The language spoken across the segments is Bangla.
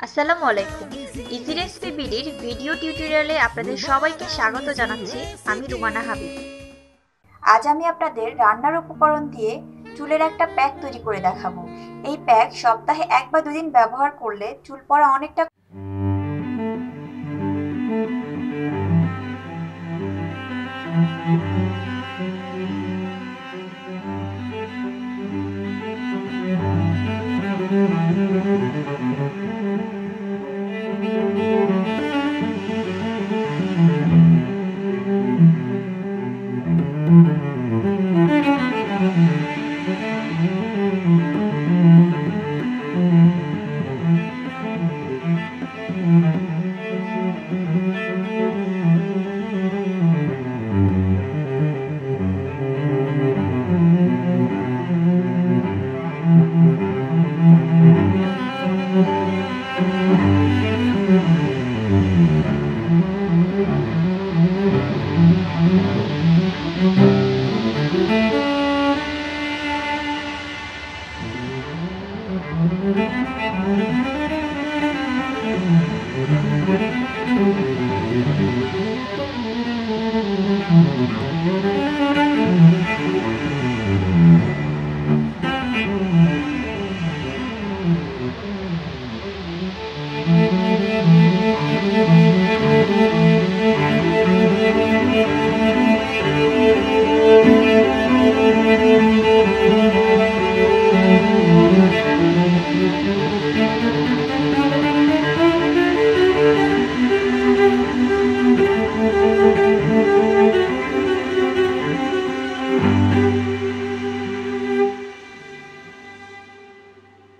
আসসালামু আলাইকুম। ইজি রেসিপি বিডির ভিডিও টিউটোরিয়ালে আপনাদের সবাইকে স্বাগত জানাচ্ছি। আমি রুমানা হাবিব। আজ আমি আপনাদের রান্নার উপকরণ দিয়ে চুলের একটা প্যাক তৈরি করে দেখাবো। এই প্যাক সপ্তাহে 1 বা 2 দিন ব্যবহার করলে চুল পড়া অনেকটা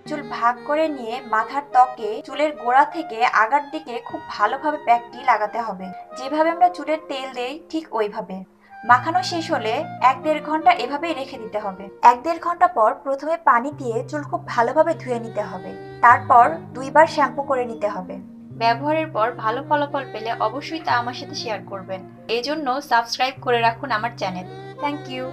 চুল ভাগ করে নিয়ে মাথার ত্বকে চুলের গোড়া থেকে আগার দিকে খুব ভালোভাবে প্যাকটি লাগাতে হবে। যেভাবে আমরা চুলের তেল দেই ঠিক ওইভাবে। মাখানো শেষ হলে 1-1.5 ঘন্টা এভাবেই রেখে দিতে হবে। 1-1.5 ঘন্টা পর প্রথমে পানি দিয়ে চুল খুব ভালোভাবে ধুয়ে নিতে হবে। তারপর 2 বার শ্যাম্পু করে নিতে হবে। ব্যবহারের পর ভালো ফলাফল পেলে অবশ্যই তা আমার সাথে শেয়ার করবেন। এজন্য সাবস্ক্রাইব করে রাখুন আমার চ্যানেল। Thank you.